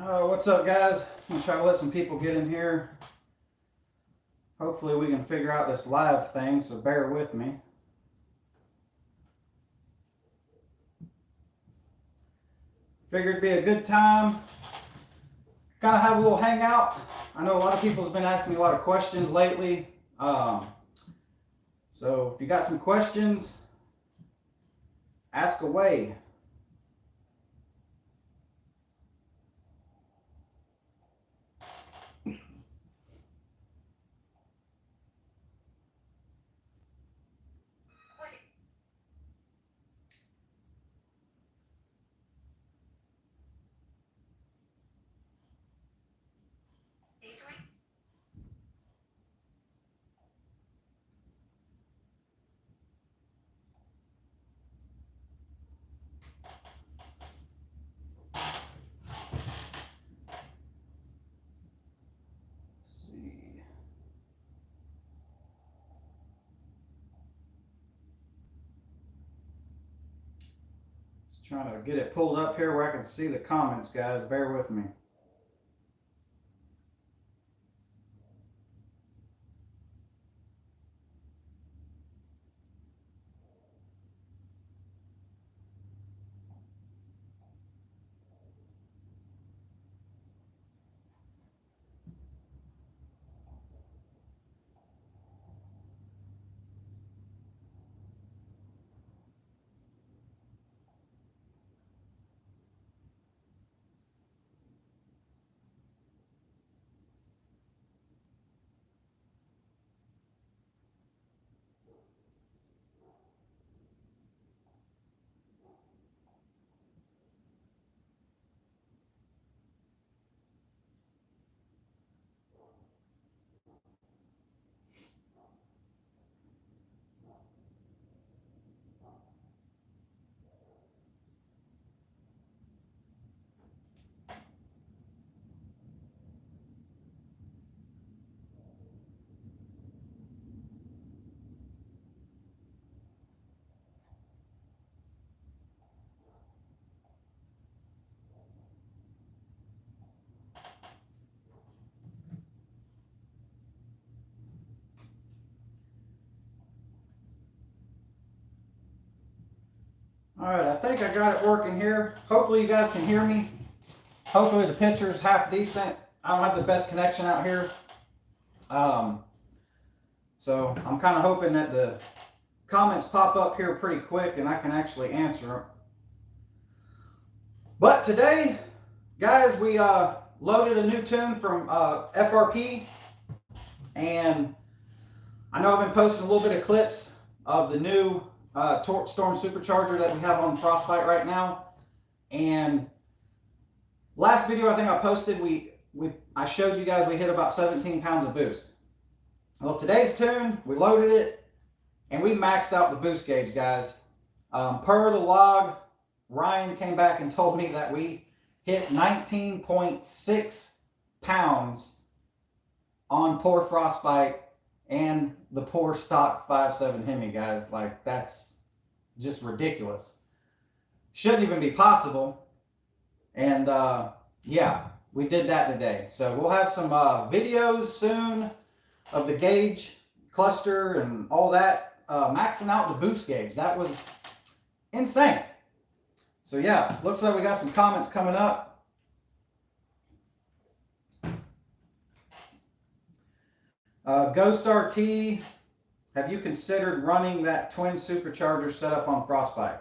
What's up, guys? I'm gonna try to let some people get in here. Hopefully we can figure out this live thing, so bear with me. Figured it'd be a good time. Kind of have a little hangout. I know a lot of people's been asking me a lot of questions lately. So if you got some questions, ask away. Trying to get it pulled up here where I can see the comments, guys. Bear with me. All right, I think I got it working here. Hopefully you guys can hear me. Hopefully the picture's half decent. I don't have the best connection out here. So I'm kind of hoping that the comments pop up here pretty quick and I can actually answer them. But today, guys, we loaded a new tune from FRP. And I know I've been posting a little bit of clips of the new Torque Storm Supercharger that we have on Frostbite right now. And last video I think I posted, I showed you guys we hit about 17 pounds of boost. Well, today's tune, we loaded it and we maxed out the boost gauge, guys. Per the log, Ryan came back and told me that we hit 19.6 pounds on poor Frostbite and the poor stock 5.7 Hemi, guys. Like, that's just ridiculous. Shouldn't even be possible. And yeah, we did that today. So we'll have some videos soon of the gauge cluster and all that, maxing out the boost gauge. That was insane. So yeah, looks like we got some comments coming up. Ghost RT, have you considered running that twin supercharger setup on Frostbite?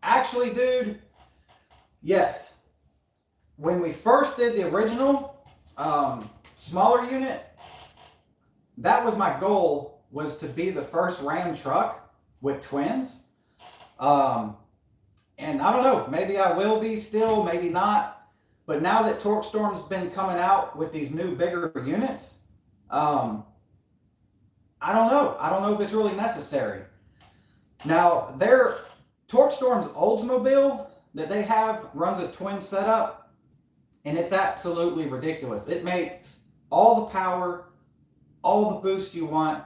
Actually, dude, yes. When we first did the original smaller unit, that was my goal, was to be the first Ram truck with twins. And I don't know, maybe I will be still, maybe not. But now that Torque Storm's been coming out with these new bigger units, I don't know. I don't know if it's really necessary. Now, Torque Storm's Oldsmobile that they have runs a twin setup, and it's absolutely ridiculous. It makes all the power, all the boost you want.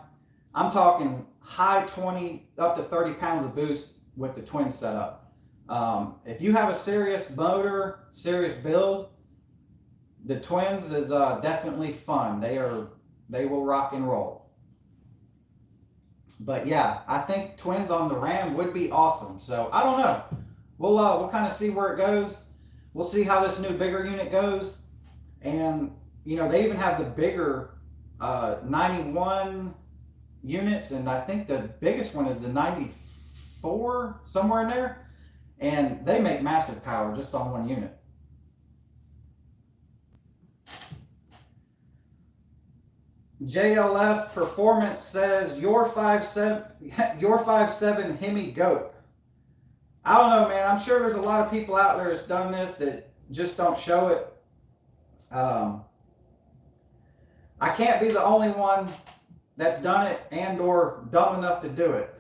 I'm talking high 20 up to 30 pounds of boost with the twin setup. If you have a serious motor, serious build, the twins is definitely fun. They will rock and roll. But yeah, I think twins on the Ram would be awesome. So I don't know. We'll kind of see where it goes. We'll see how this new bigger unit goes. And you know, they even have the bigger 91 units, and I think the biggest one is the 94, somewhere in there. And they make massive power just on one unit. JLF Performance says your 5.7 Hemi Goat. I don't know, man. I'm sure there's a lot of people out there that's done this that just don't show it. I can't be the only one that's done it and or dumb enough to do it.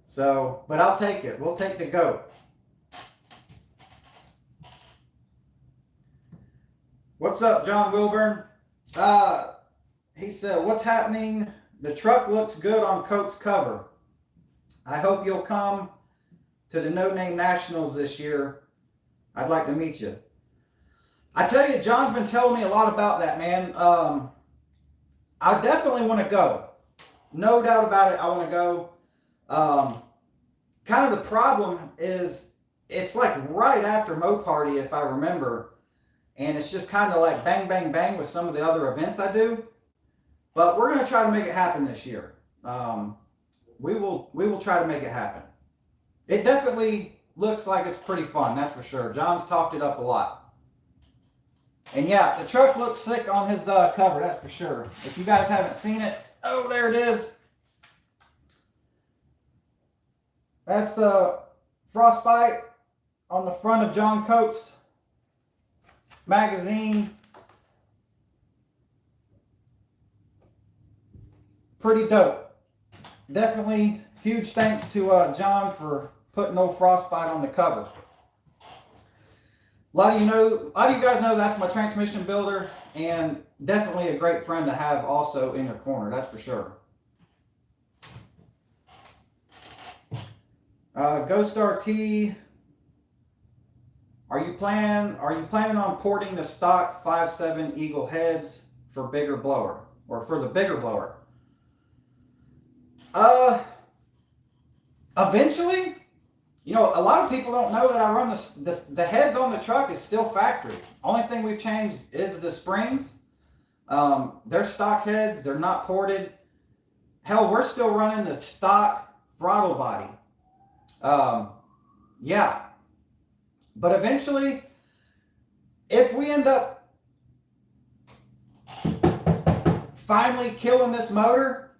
So, but I'll take it. We'll take the goat. What's up, John Wilburn? He said, what's happening? The truck looks good on Coates' cover. I hope you'll come to the No Name Nationals this year. I'd like to meet you. I tell you, John's been telling me a lot about that, man. I definitely want to go. No doubt about it, I want to go. Kind of the problem is it's like right after Mopar, if I remember. And it's just kind of like bang, bang, bang with some of the other events I do. But we're going to try to make it happen this year. We will try to make it happen. It definitely looks like it's pretty fun, that's for sure. John's talked it up a lot. And yeah, the truck looks sick on his cover, that's for sure. If you guys haven't seen it, oh, there it is. That's Frostbite on the front of John Coates' magazine. Pretty dope. Definitely huge thanks to John for putting old Frostbite on the cover. A lot of you guys know that's my transmission builder, and definitely a great friend to have also in your corner, that's for sure. Ghost RT, are you planning on porting the stock 5.7 Eagle heads for bigger blower, or for the bigger blower? Eventually, you know, a lot of people don't know that I run the heads on the truck is still factory. Only thing we've changed is the springs. They're stock heads. They're not ported. Hell, we're still running the stock throttle body. Yeah. But eventually, if we end up finally killing this motor,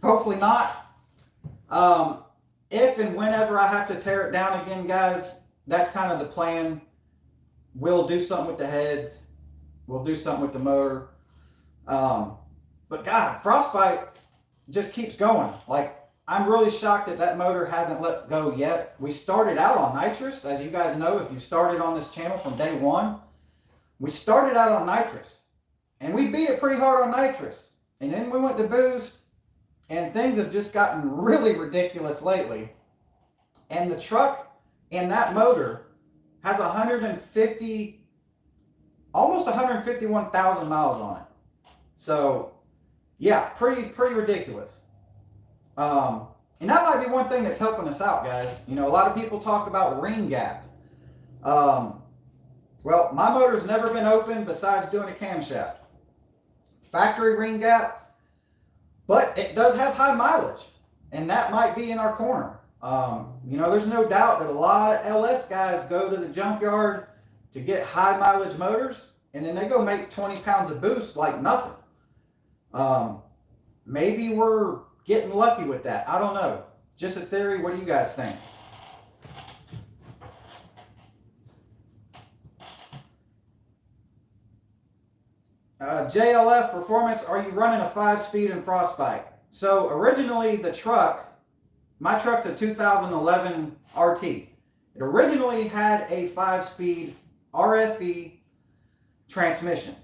hopefully not. If and whenever I have to tear it down again, guys, that's kind of the plan. We'll do something with the heads. We'll do something with the motor. But God, Frostbite just keeps going. Like, I'm really shocked that that motor hasn't let go yet. We started out on Nitrous. As you guys know, if you started on this channel from day one, we started out on Nitrous. And we beat it pretty hard on Nitrous. And then we went to Boost. And things have just gotten really ridiculous lately. And the truck and that motor has almost 151,000 miles on it. So, yeah, pretty ridiculous. And that might be one thing that's helping us out, guys. You know, a lot of people talk about ring gap. Well, my motor's never been open besides doing a camshaft. Factory ring gap. But it does have high mileage, and that might be in our corner. You know, there's no doubt that a lot of LS guys go to the junkyard to get high mileage motors, and then they go make 20 pounds of boost like nothing. Maybe we're getting lucky with that. I don't know. Just a theory. What do you guys think? JLF Performance, are you running a 5-speed in Frostbite? So originally the truck, my truck's a 2011 RT. It originally had a 5-speed RFE transmission.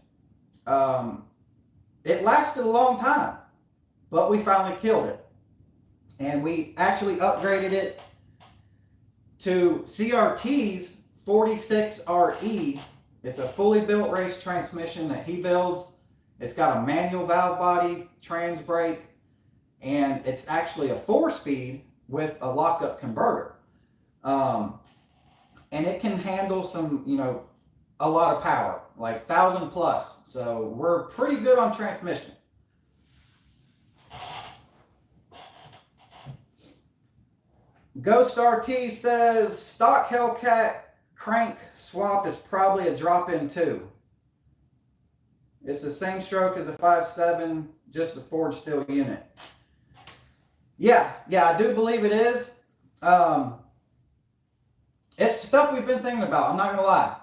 It lasted a long time, but we finally killed it. And we actually upgraded it to CRT's 46RE. It's a fully built race transmission that he builds. It's got a manual valve body, trans brake, and it's actually a 4-speed with a lockup converter. And it can handle some, a lot of power, like 1,000 plus. So we're pretty good on transmission. Ghost RT says stock Hellcat crank swap is probably a drop-in too. It's the same stroke as a 5.7, just a forged steel unit. Yeah, I do believe it is. It's stuff we've been thinking about, I'm not going to lie.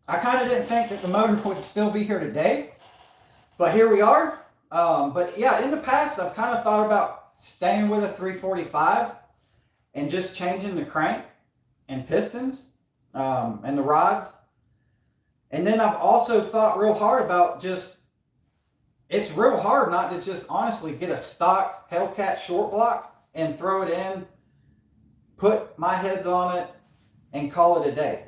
I kind of didn't think that the motor would still be here today, but here we are. But yeah, in the past, I've kind of thought about staying with a 345 and just changing the crank and pistons and the rods. And then I've also thought real hard about it's real hard not to just honestly get a stock Hellcat short block and throw it in, put my heads on it, and call it a day.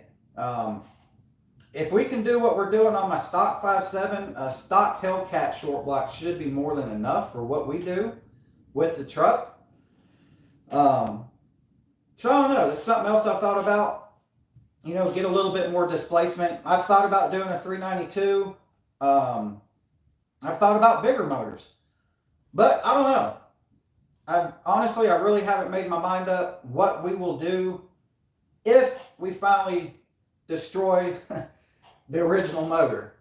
If we can do what we're doing on my stock 5.7, a stock Hellcat short block should be more than enough for what we do with the truck. So I don't know, that's something else I've thought about. Get a little bit more displacement. I've thought about doing a 392. I've thought about bigger motors, but I don't know. I really haven't made my mind up what we will do if we finally destroy the original motor.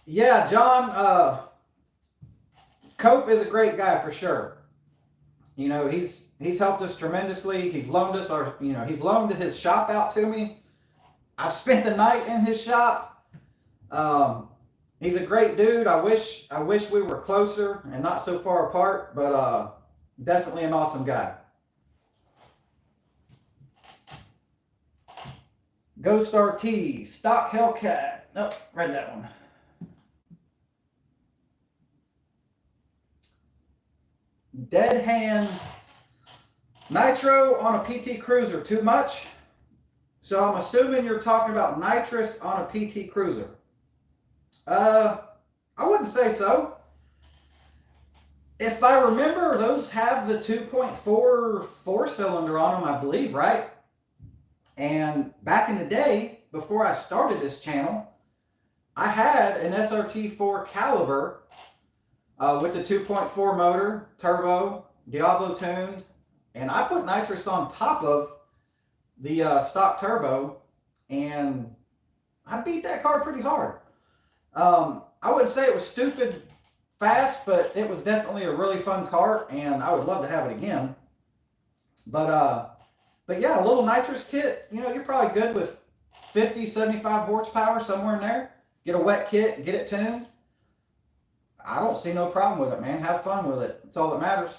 Yeah, John, Cope is a great guy for sure. He's helped us tremendously. He's loaned us he's loaned his shop out to me. I've spent the night in his shop. He's a great dude. I wish we were closer and not so far apart, but definitely an awesome guy. Ghost RT, stock Hellcat. Nope, read that one. Dead hand. Nitro on a PT Cruiser, too much? So I'm assuming you're talking about nitrous on a PT Cruiser. I wouldn't say so. If I remember, those have the 2.4 4-cylinder on them, I believe, right? And back in the day, before I started this channel, I had an SRT4 caliber with the 2.4 motor, turbo, Diablo tuned, and I put nitrous on top of the stock turbo, and I beat that car pretty hard. I wouldn't say it was stupid fast, but it was definitely a really fun car, and I would love to have it again. But yeah, a little nitrous kit, you're probably good with 50, 75 horsepower, somewhere in there. Get a wet kit, get it tuned. I don't see no problem with it, man. Have fun with it. That's all that matters.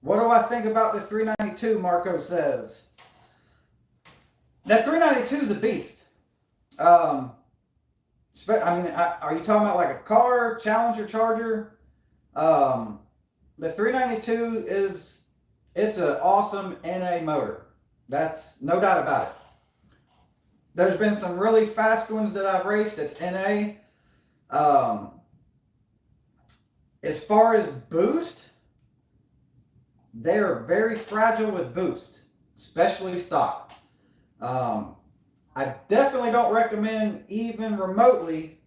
What do I think about the 392, Marco says? That 392 is a beast. Are you talking about like a car, Challenger, Charger? The 392 it's an awesome NA motor. That's no doubt about it. There's been some really fast ones that I've raced that's NA. As far as boost, they're very fragile with boost, especially stock. I definitely don't recommend even remotely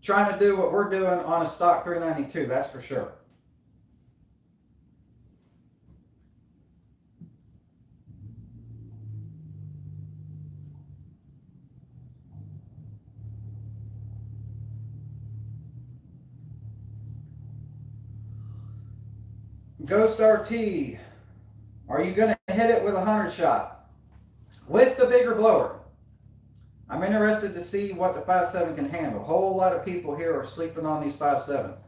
trying to do what we're doing on a stock 392, that's for sure. Ghost RT, are you going to hit it with a 100 shot? With the bigger blower. I'm interested to see what the 5.7 can handle. A whole lot of people here are sleeping on these 5.7s.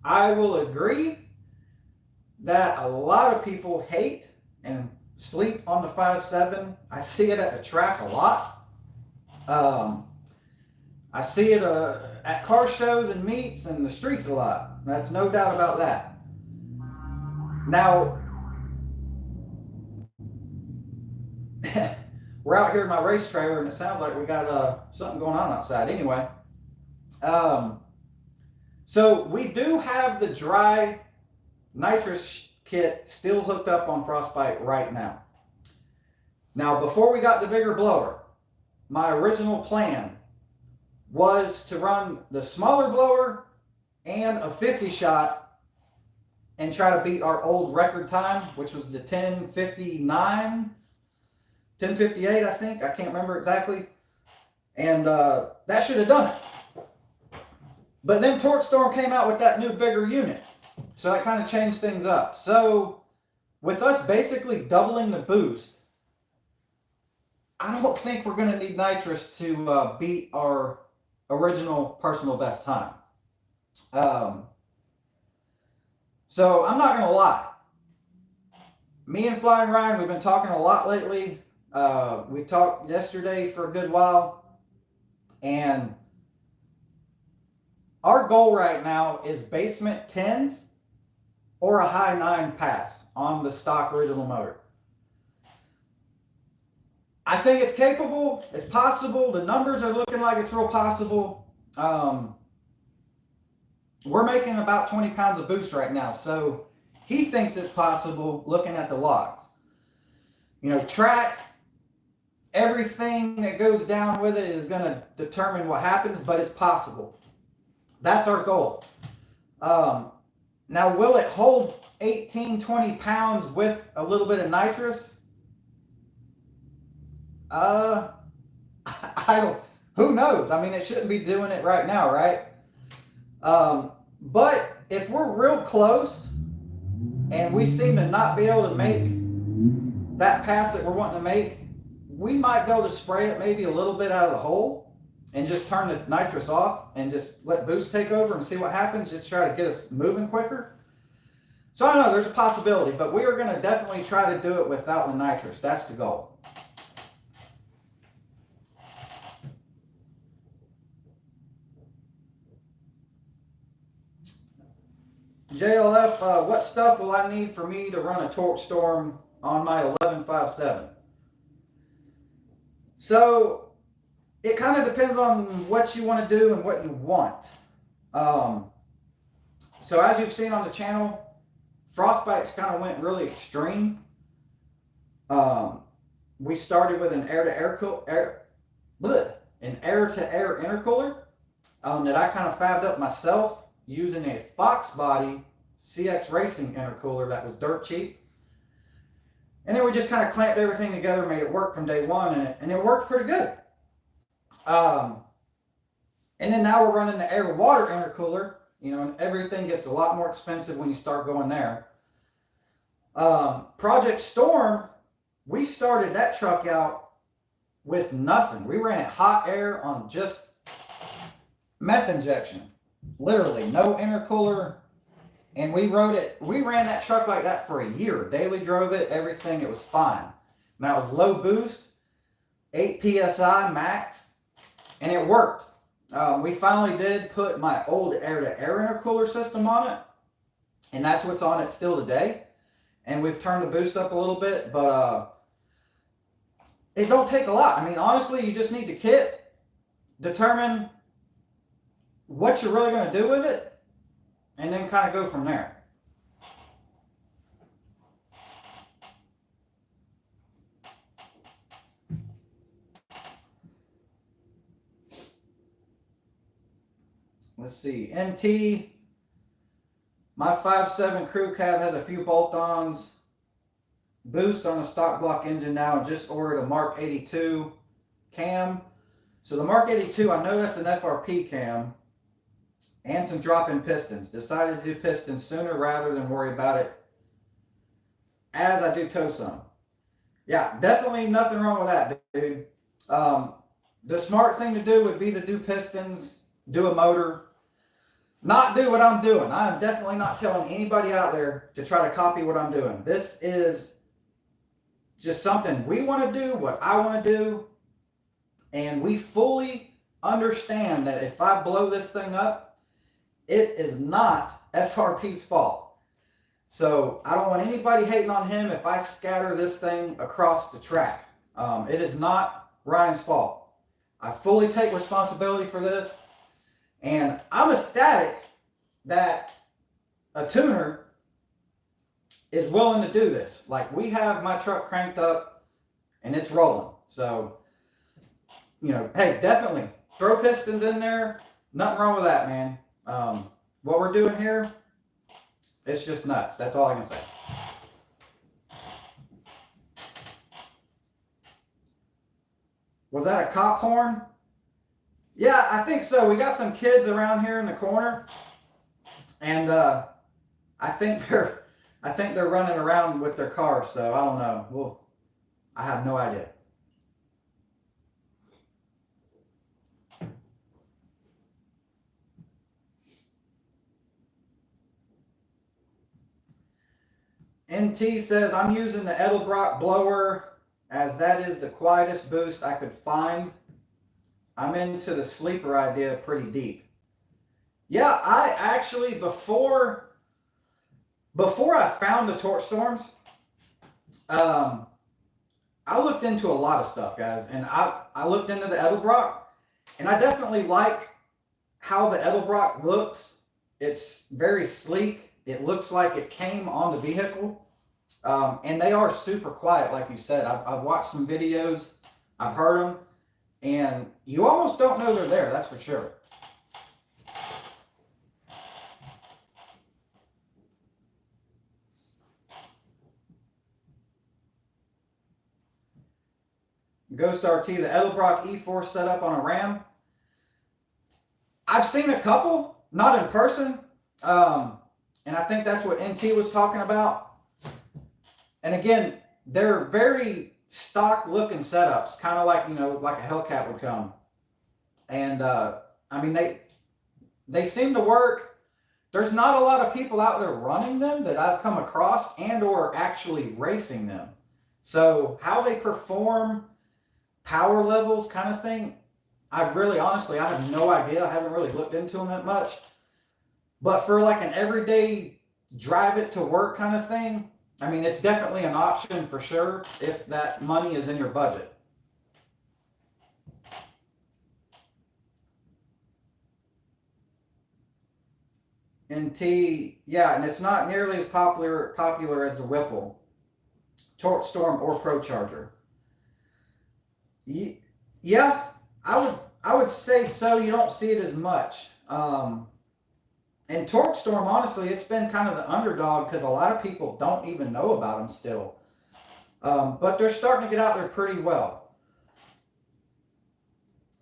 I will agree that a lot of people hate and sleep on the 5.7. I see it at the track a lot. I see it at car shows and meets and the streets a lot. That's no doubt about that. Now, we're out here in my race trailer and it sounds like we got something going on outside. Anyway, so we do have the dry nitrous kit still hooked up on Frostbite right now. Now, before we got the bigger blower, my original plan was to run the smaller blower and a 50 shot and try to beat our old record time, which was the 10:59, 10:58, I think. I can't remember exactly. And that should have done it. But then Torque Storm came out with that new bigger unit. So that kind of changed things up. So with us basically doubling the boost, I don't think we're going to need nitrous to beat our original personal best time. So I'm not going to lie. Me and Flying Ryan, we've been talking a lot lately. We talked yesterday for a good while. And our goal right now is basement 10s or a high 9 pass on the stock original motor. I think it's capable, it's possible, the numbers are looking like it's real possible. We're making about 20 pounds of boost right now, so he thinks it's possible looking at the logs. You know, track, everything that goes down with it is going to determine what happens, but it's possible. That's our goal. Now, will it hold 18, 20 pounds with a little bit of nitrous? I don't, who knows? I mean, it shouldn't be doing it right now, right? But if we're real close and we seem to not be able to make that pass that we're wanting to make, we might be able to spray it maybe a little bit out of the hole and just turn the nitrous off and just let boost take over and see what happens, just try to get us moving quicker. So I don't know, there's a possibility, but we are going to definitely try to do it without the nitrous. That's the goal. JLF, what stuff will I need for me to run a Torque Storm on my 1157? So it kind of depends on what you want to do and what you want. So as you've seen on the channel, Frostbite's kind of went really extreme. We started with an air-to-air intercooler that I kind of fabbed up myself using a Fox Body CX Racing intercooler that was dirt cheap. And then we just kind of clamped everything together, made it work from day one, and it worked pretty good. And then now we're running the air-water intercooler, you know, and everything gets a lot more expensive when you start going there. Project Storm, we started that truck out with nothing. We ran it hot air on just meth injection. Literally, no intercooler. And we ran that truck like that for a year. Daily drove it, everything, it was fine. Now it was low boost, 8 PSI max, and it worked. We finally did put my old air-to-air intercooler system on it, and that's what's on it still today. And we've turned the boost up a little bit, but it don't take a lot. I mean, honestly, you just need the kit, determine what you're really going to do with it, and then kind of go from there. Let's see, NT, my 5.7 crew cab has a few bolt-ons, boost on a stock block engine now, and just ordered a Mark 82 cam. So the Mark 82, I know that's an FRP cam, and some drop-in pistons. Decided to do pistons sooner rather than worry about it as I do tow some. Yeah, definitely nothing wrong with that, dude. The smart thing to do would be to do pistons, do a motor, not do what I'm doing. I am definitely not telling anybody out there to try to copy what I'm doing. This is just something we want to do, what I want to do, And we fully understand that if I blow this thing up, it is not FRP's fault. So I don't want anybody hating on him if I scatter this thing across the track. It is not Ryan's fault. I fully take responsibility for this. And I'm ecstatic that a tuner is willing to do this. Like, we have my truck cranked up and it's rolling. So, you know, hey, definitely throw pistons in there. Nothing wrong with that, man. What we're doing here, it's just nuts. That's all I can say. Was that a cop horn? Yeah, I think so. We got some kids around here in the corner, and I think they're running around with their cars. So I don't know. Well, I have no idea. NT says, I'm using the Edelbrock blower as that is the quietest boost I could find. I'm into the sleeper idea pretty deep. Yeah, I actually, before I found the Torch Storms, I looked into a lot of stuff, guys. And I looked into the Edelbrock, and I definitely like how the Edelbrock looks. It's very sleek. It looks like it came on the vehicle. And they are super quiet, like you said. I've watched some videos. I've heard them. And you almost don't know they're there, that's for sure. Ghost RT, the Edelbrock E4 setup on a Ram. I've seen a couple, not in person. And I think that's what NT was talking about. And again, they're very stock looking setups, kind of like, you know, like a Hellcat would come. And I mean, they seem to work. There's not a lot of people out there running them that I've come across and or actually racing them. So how they perform, power levels kind of thing, I really, honestly, I have no idea. I haven't really looked into them that much. But for like an everyday drive it to work kind of thing, I mean, it's definitely an option for sure if that money is in your budget. NT, yeah, and it's not nearly as popular as the Whipple, Torch Storm, or Procharger. Yeah, I would say so. You don't see it as much. And Torch Storm, honestly, it's been kind of the underdog because a lot of people don't even know about them still. But they're starting to get out there pretty well.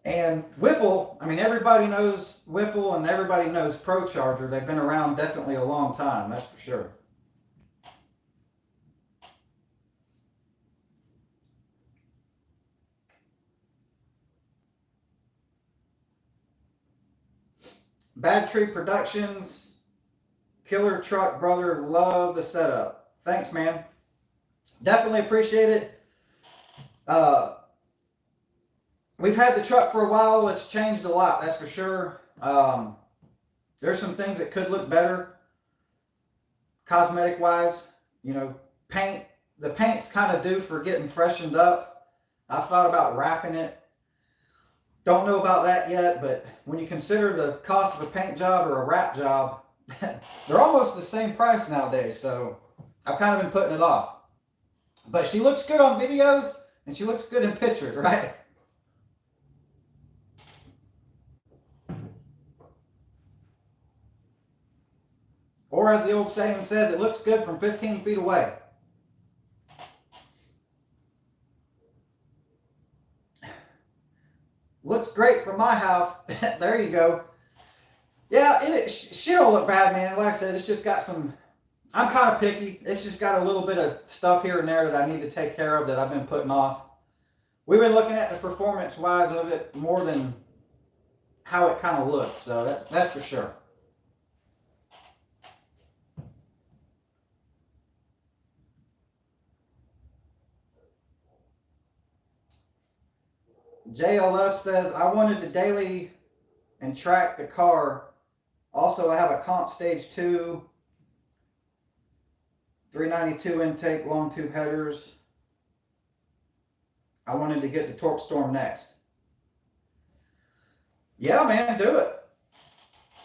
And Whipple, I mean, everybody knows Whipple and everybody knows Procharger. They've been around definitely a long time, that's for sure. Bad Tree Productions, Killer Truck Brother, love the setup. Thanks, man. Definitely appreciate it. We've had the truck for a while. It's changed a lot, that's for sure. There's some things that could look better, cosmetic-wise. You know, paint. The paint's kind of due for getting freshened up. I've thought about wrapping it. Don't know about that yet, but when you consider the cost of a paint job or a wrap job, they're almost the same price nowadays, so I've kind of been putting it off. But she looks good on videos, and she looks good in pictures, right? Or as the old saying says, it looks good from 15 feet away. Looks great from my house. There you go. Yeah, she don't look bad, man. Like I said, it's just got some... I'm kind of picky. It's just got a little bit of stuff here and there that I need to take care of that I've been putting off. We've been looking at the performance-wise of it more than how it kind of looks. So that's for sure. JLF says, I wanted to daily and track the car. Also, I have a comp stage 2, 392 intake, long tube headers. I wanted to get the Torque Storm next. Yeah, man, do it.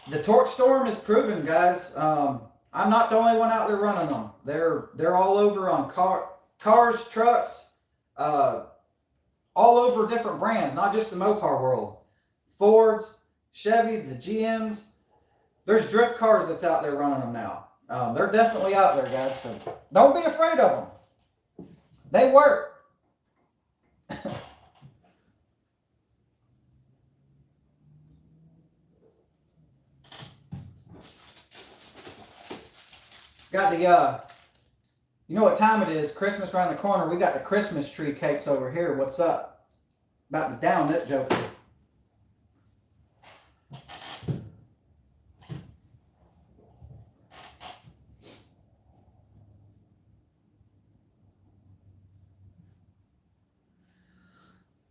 The Torque Storm is proven, guys. I'm not the only one out there running them. They're all over on cars, trucks, all over different brands, not just the Mopar world. Fords, Chevys, the GMs. There's drift cars that's out there running them now. They're definitely out there, guys. So don't be afraid of them. They work. Got the, you know what time it is? Christmas around the corner. We got the Christmas tree cakes over here. What's up? About to down that joker.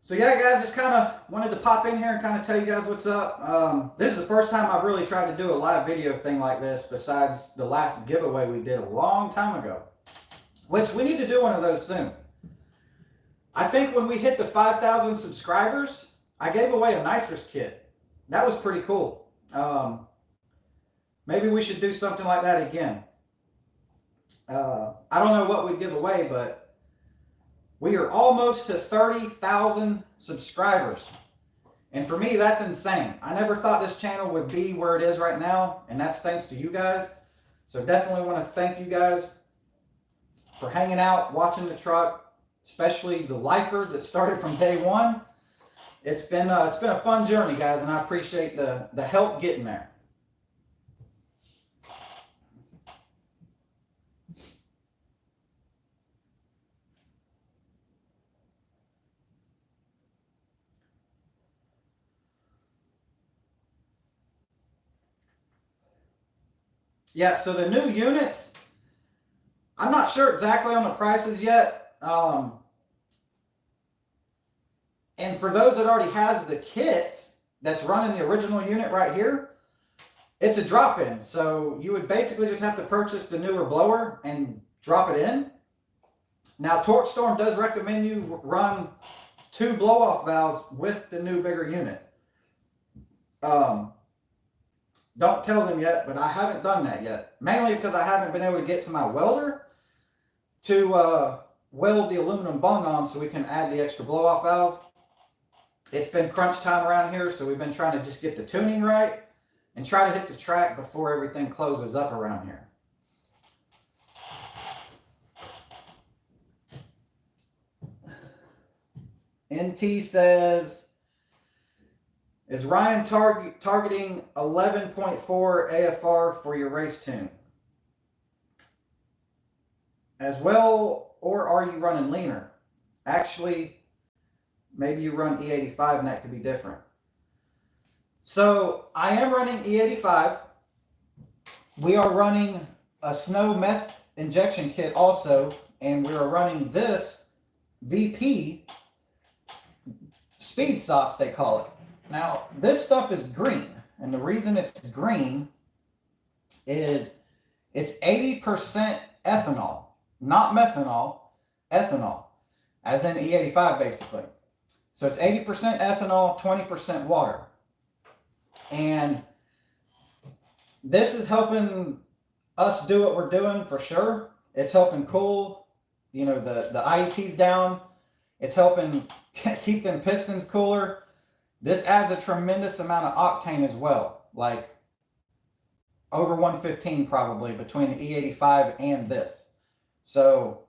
So yeah, guys, just kind of wanted to pop in here and kind of tell you guys what's up. This is the first time I've really tried to do a live video thing like this besides the last giveaway we did a long time ago, which we need to do one of those soon. I think when we hit the 5,000 subscribers, I gave away a Nitrous kit. That was pretty cool. Maybe we should do something like that again. I don't know what we'd give away, but we are almost to 30,000 subscribers. And for me, that's insane. I never thought this channel would be where it is right now, and that's thanks to you guys. So definitely want to thank you guys for hanging out, watching the truck, especially the lifers that started from day one. It's been a fun journey, guys, and I appreciate the help getting there. Yeah, so the new units, I'm not sure exactly on the prices yet. And for those that already has the kits that's running the original unit right here, it's a drop-in. So you would basically just have to purchase the newer blower and drop it in. Now, Torque Storm does recommend you run 2 blow-off valves with the new bigger unit. Don't tell them yet, but I haven't done that yet. Mainly because I haven't been able to get to my welder to weld the aluminum bung on so we can add the extra blow-off valve. It's been crunch time around here, so we've been trying to just get the tuning right and try to hit the track before everything closes up around here. NT says, is Ryan targeting 11.4 AFR for your race tune as well, or are you running leaner? Actually, maybe you run E85 and that could be different. So I am running E85. We are running a snow meth injection kit also, and we are running this VP speed sauce, they call it. Now, this stuff is green, and the reason it's green is it's 80% ethanol, not methanol, ethanol, as in E85 basically. So it's 80% ethanol, 20% water. And this is helping us do what we're doing for sure. It's helping cool, you know, the IETs down. It's helping keep them pistons cooler. This adds a tremendous amount of octane as well, like over 115 probably between the E85 and this. So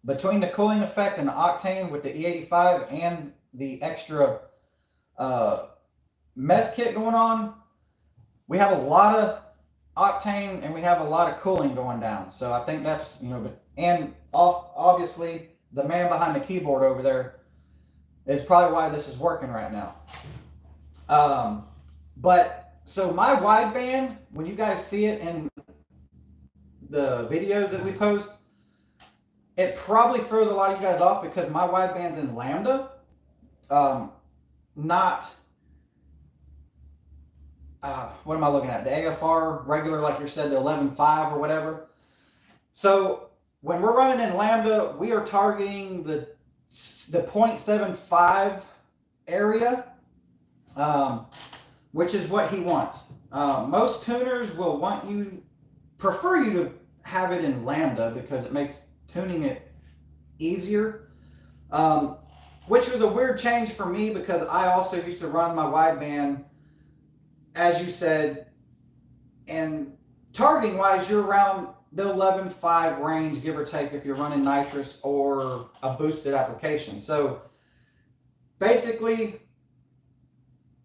between the cooling effect and the octane with the E85 and the extra meth kit going on, we have a lot of octane and we have a lot of cooling going down. So I think that's, you know, and obviously the man behind the keyboard over there is probably why this is working right now. But so my wideband, when you guys see it in the videos that we post, it probably throws a lot of you guys off because my wideband's in lambda. not, what am I looking at? The AFR regular, like you said, the 11.5 or whatever. So when we're running in Lambda, we are targeting the 0.75 area, which is what he wants. Most tuners will prefer you to have it in Lambda because it makes tuning it easier. Which was a weird change for me because I also used to run my wideband, as you said, and targeting wise, you're around the 11.5 range, give or take, if you're running nitrous or a boosted application. So basically,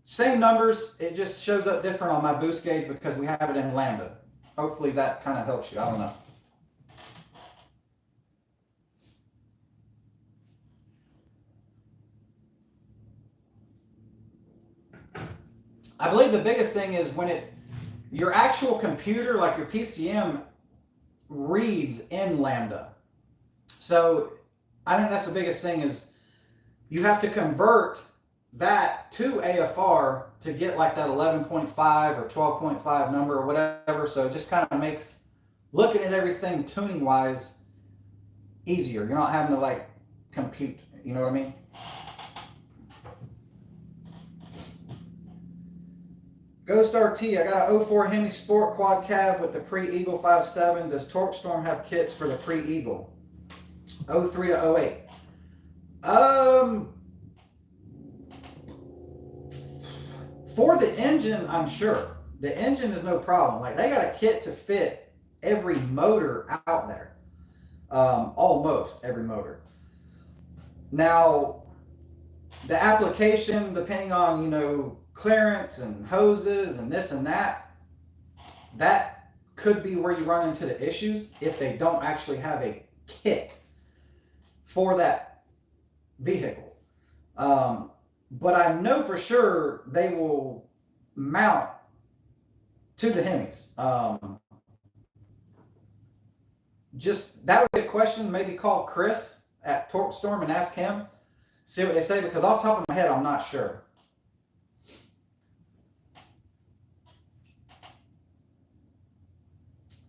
same numbers, it just shows up different on my boost gauge because we have it in Lambda. Hopefully that kind of helps you. I don't know. I believe the biggest thing is when your actual computer, like your PCM, reads in Lambda. So I think that's the biggest thing is you have to convert that to AFR to get like that 11.5 or 12.5 number or whatever. So it just kind of makes looking at everything tuning wise easier. You're not having to like compute, you know what I mean? Ghost RT, I got a 04 Hemi Sport quad cab with the pre-Eagle 5.7. Does Torque Storm have kits for the pre-Eagle? 03 to 08. For the engine, I'm sure. The engine is no problem. Like, they got a kit to fit every motor out there. Almost every motor. Now, the application, depending on, you know, clearance and hoses and this and that could be where you run into the issues if they don't actually have a kit for that vehicle. But I know for sure they will mount to the Hemis. Just that would be a question. Maybe call Chris at Torque Storm and ask him, see what they say, because off the top of my head I'm not sure.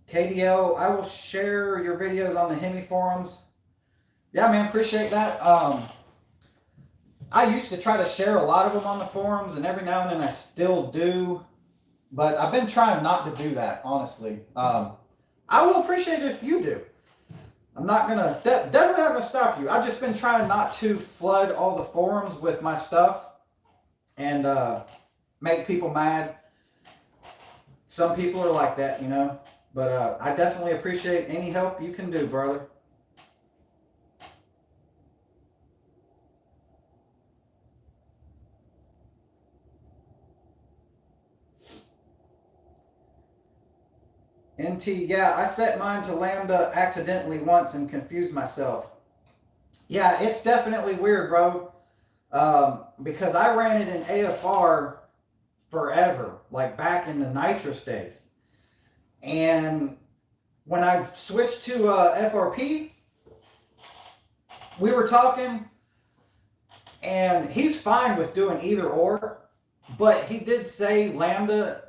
KDL, I will share your videos on the Hemi forums. Yeah, man, appreciate that. I used to try to share a lot of them on the forums, and every now and then I still do. But I've been trying not to do that, honestly. I will appreciate it if you do. I'm not going to, definitely not going to stop you. I've just been trying not to flood all the forums with my stuff and make people mad. Some people are like that, you know. But I definitely appreciate any help you can do, brother. NT, yeah, I set mine to Lambda accidentally once and confused myself. Yeah, it's definitely weird, bro. Because I ran it in AFR forever, like back in the Nitrous days. And when I switched to FRP, we were talking, and he's fine with doing either or, but he did say Lambda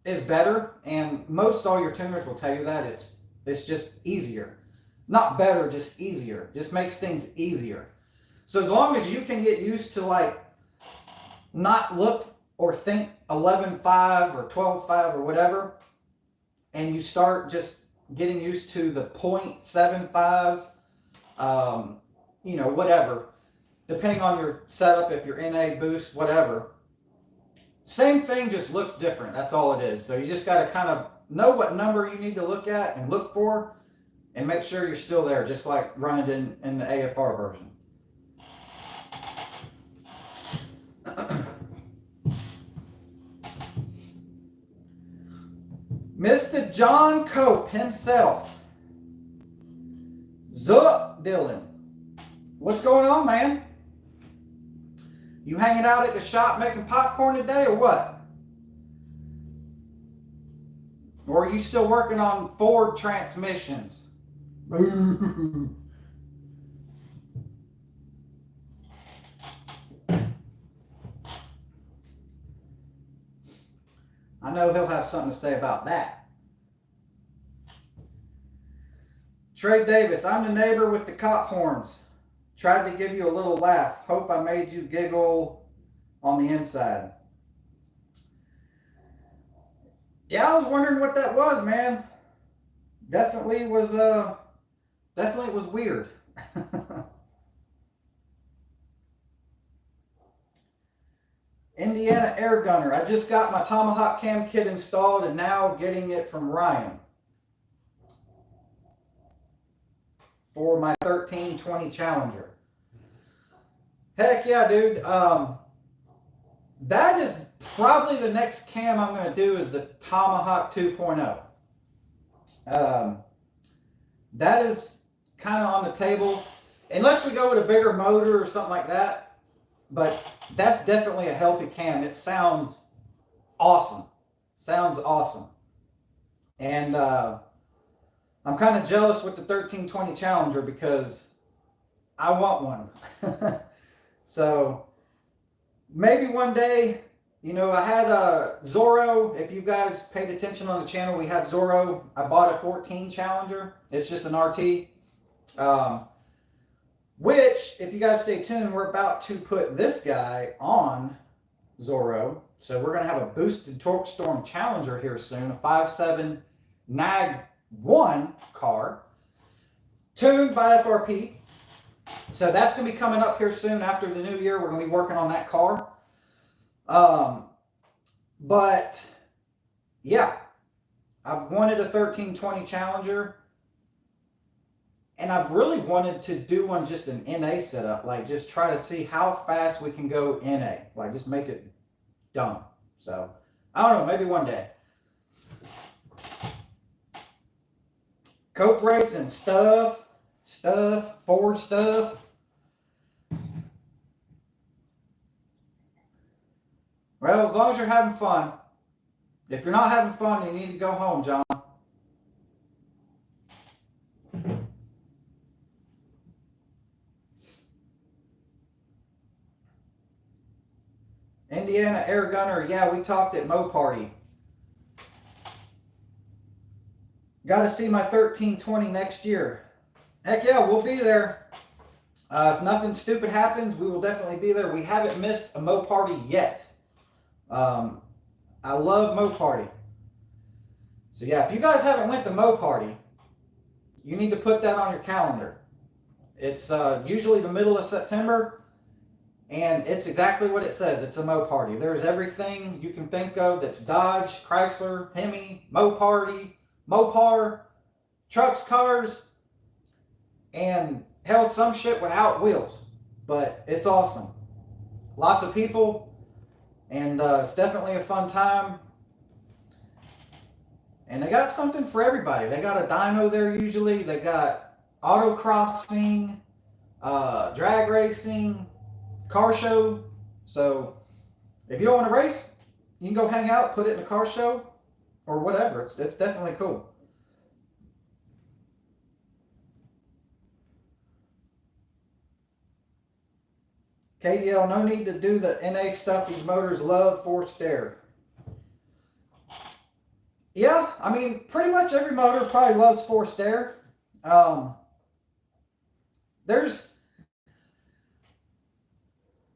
is better, and most all your tuners will tell you that it's just easier. Not better, just easier. Just makes things easier. So as long as you can get used to like not look or think 11.5 or 12.5 or whatever, and you start just getting used to the 0.75s, you know, whatever, depending on your setup, if you're NA, boost, whatever. Same thing, just looks different. That's all it is. So you just got to kind of know what number you need to look at and look for and make sure you're still there, just like running in the AFR version. Mr. John Cope himself. Zup, Dylan. What's going on, man? You hanging out at the shop making popcorn today or what? Or are you still working on Ford transmissions? I know he'll have something to say about that. Trey Davis, I'm the neighbor with the cop horns. Tried to give you a little laugh. Hope I made you giggle on the inside. Yeah, I was wondering what that was, man. Definitely was weird. Indiana Air Gunner. I just got my Tomahawk cam kit installed and now getting it from Ryan for my 1320 Challenger. Heck yeah, dude. That is probably the next cam I'm going to do is the Tomahawk 2.0. That is kind of on the table. Unless we go with a bigger motor or something like that. But that's definitely a healthy cam. It sounds awesome. Sounds awesome. And I'm kind of jealous with the 1320 Challenger because I want one. So maybe one day, you know, I had a Zorro. If you guys paid attention on the channel, we had Zorro. I bought a 14 Challenger. It's just an RT. Which, if you guys stay tuned, we're about to put this guy on Zorro. So we're going to have a boosted Torque Storm Challenger here soon. A 5.7 NAG 1 car. Tuned by FRP. So that's going to be coming up here soon after the new year. We're going to be working on that car. But, yeah. I've wanted a 1320 Challenger. And I've really wanted to do one just an NA setup. Like, just try to see how fast we can go NA. Like, just make it dumb. So, I don't know. Maybe one day. Cope racing stuff. Ford stuff. Well, as long as you're having fun. If you're not having fun, you need to go home, John. Indiana Air Gunner, yeah, we talked at Mo Party. Got to see my 1320 next year. Heck yeah, we'll be there. If nothing stupid happens, we will definitely be there. We haven't missed a Mo Party yet. I love Mo Party. So yeah, if you guys haven't went to Mo Party, you need to put that on your calendar. It's usually the middle of September. And it's exactly what it says. It's a Mo Party. There's everything you can think of that's Dodge, Chrysler, Hemi, Mo Party, Mopar, trucks, cars, and hell, some shit without wheels. But it's awesome. Lots of people, and it's definitely a fun time. And they got something for everybody. They got a dyno there usually. They got autocrossing, drag racing, car show. So if you don't want to race, you can go hang out, put it in a car show or whatever. It's definitely cool. KDL, no need to do the NA stuff. These motors love forced air. Yeah, I mean, pretty much every motor probably loves forced air. There's